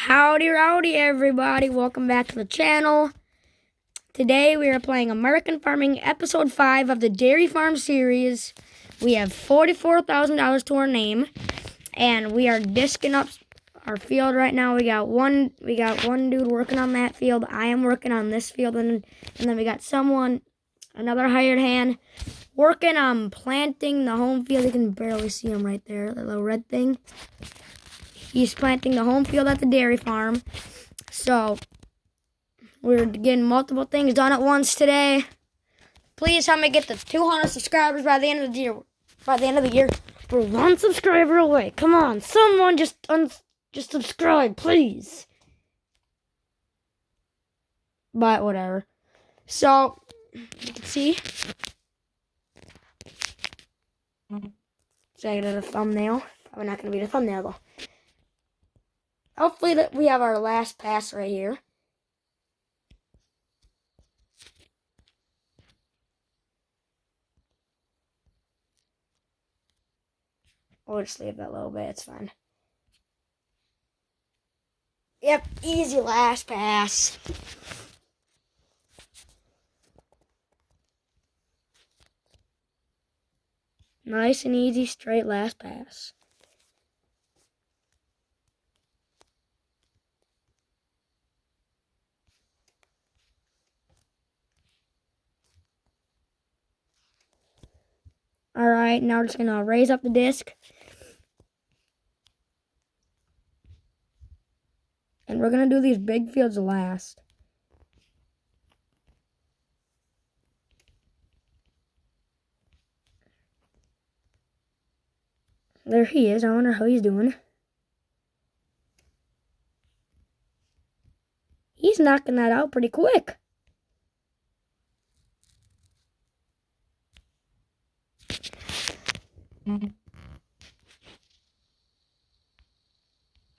Howdy, everybody. Welcome back to the channel. Today we are playing American Farming Episode 5 of the Dairy Farm series. We have $44,000 to our name, and we are disking up our field right now. We got one dude working on that field. I am working on this field, and then we got another hired hand, working on planting the home field. You can barely see him right there, the little red thing. He's planting the home field at the dairy farm. So we're getting multiple things done at once today. Please help me get to 200 subscribers by the end of the year. We're one subscriber away. Come on, someone just subscribe, please. But whatever. So you can see. So I did a thumbnail. Probably not gonna be the thumbnail though. Hopefully that we have our last pass right here. We'll just leave that a little bit, it's fine. Yep, easy last pass. Nice and easy, straight last pass. Alright, now we're just going to raise up the disc. And we're going to do these big fields last. There he is. I wonder how he's doing. He's knocking that out pretty quick.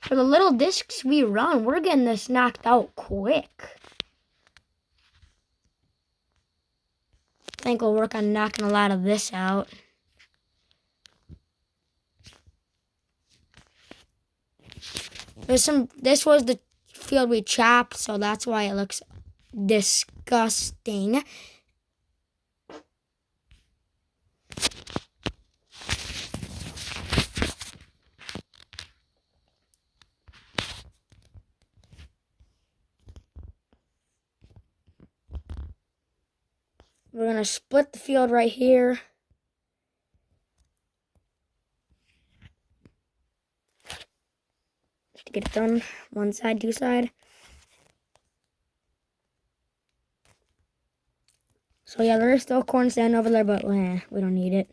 For the little discs we run, we're getting this knocked out quick. I think we'll work on knocking a lot of this out. This was the field we chopped, so that's why it looks disgusting. We're going to split the field right here. Just to get it done. One side, two side. So yeah, there is still corn stand over there, but we don't need it.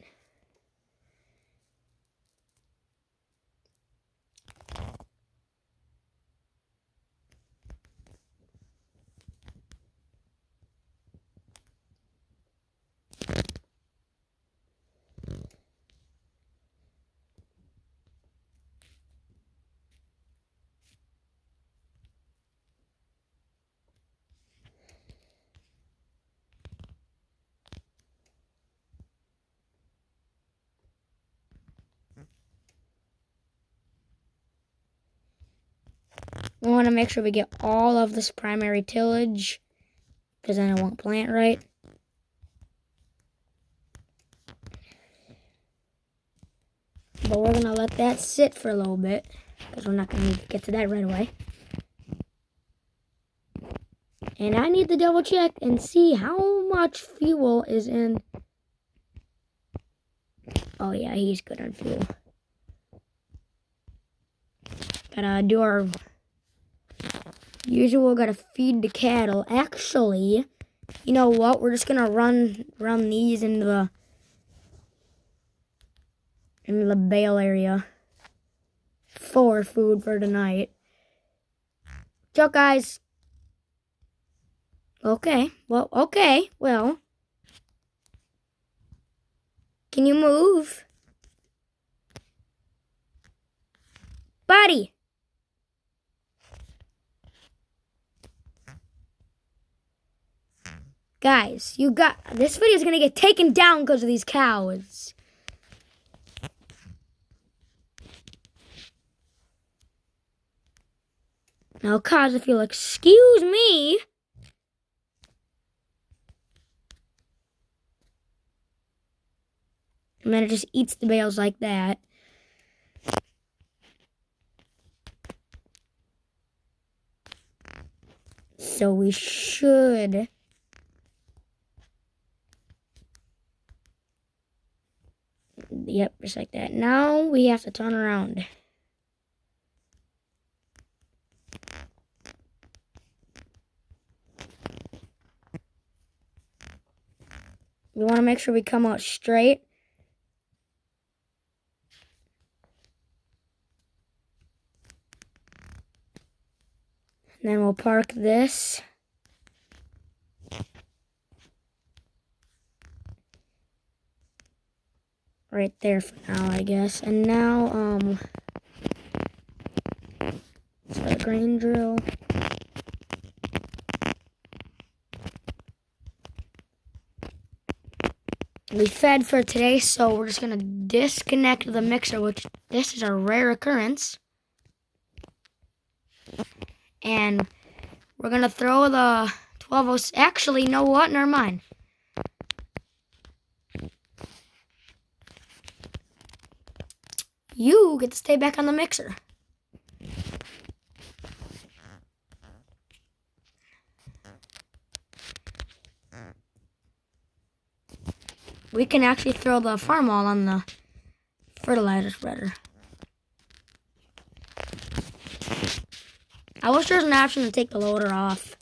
We want to make sure we get all of this primary tillage, because then it won't plant right. But we're going to let that sit for a little bit, because we're not going to get to that right away. And I need to double check and see how much fuel is in. Oh yeah, he's good on fuel. Gotta do our usual, gotta feed the cattle. Actually, you know what? We're just gonna run these in the bale area for food for tonight. Ciao, guys. Okay. Well. Can you move? Buddy. Guys, this video is going to get taken down because of these cows. Now, cause if you'll excuse me, and then it just eats the bales like that. So we should yep, just like that. Now we have to turn around. We want to make sure we come out straight. And then we'll park this. Right there for now, I guess. And now, start a grain drill. We fed for today, so we're just gonna disconnect the mixer, which this is a rare occurrence. And we're gonna throw the 1206. Actually, you know what? Never mind. You get to stay back on the mixer. We can actually throw the farm wall on the fertilizer spreader. I wish there was an option to take the loader off.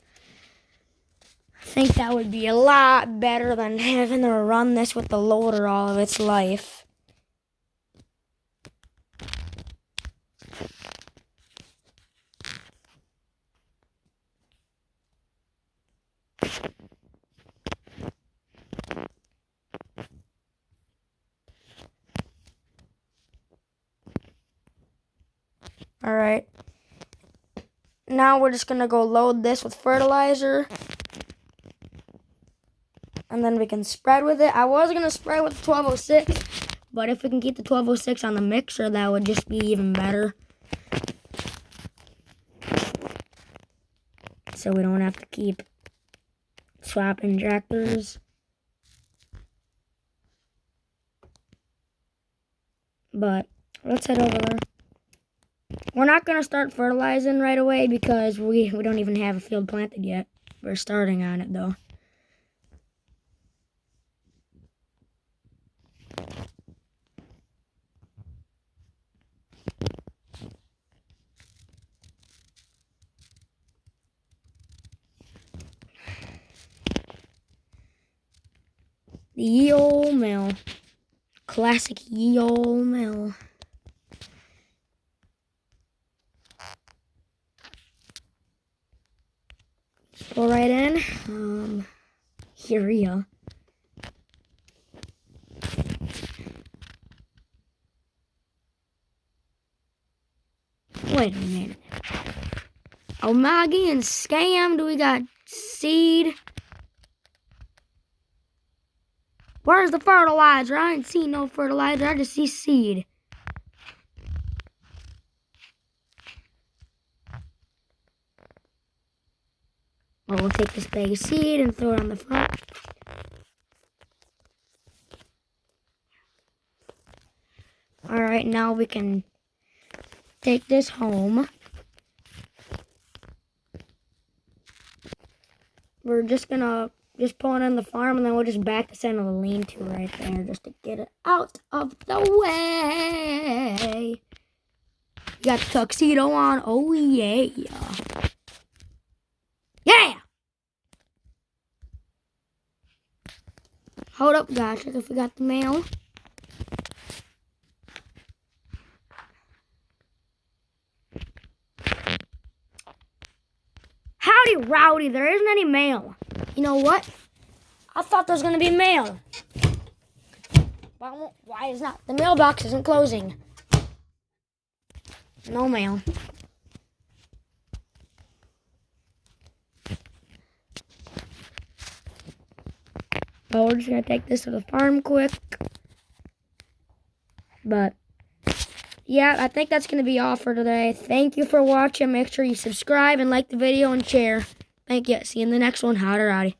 I think that would be a lot better than having to run this with the loader all of its life. Alright. Now we're just going to go load this with fertilizer. And then we can spread with it. I was going to spread with the 1206. But if we can keep the 1206 on the mixer, that would just be even better. So we don't have to keep swapping tractors. But let's head over there. We're not going to start fertilizing right away because we don't even have a field planted yet. We're starting on it, though. The ye old mill. Classic ye old mill. Go right in. Urea. Wait a minute. Am I getting scammed? We got seed. Where's the fertilizer? I ain't seen no fertilizer. I just see seed. Well, we'll take this bag of seed and throw it on the front. Alright, now we can take this home. We're just gonna pull it in the farm, and then we'll just back this into the lean-to right there just to get it out of the way. You got the tuxedo on. Oh, yeah. Yeah! Hold up, guys. I forgot the mail. Howdy, Rowdy. There isn't any mail. You know what? I thought there was going to be mail. Why is not? The mailbox isn't closing. No mail. But we're just going to take this to the farm quick. But Yeah, I think that's going to be all for today. Thank you for watching. Make sure you subscribe and like the video and share. Thank you. See you in the next one. Howdy, howdy.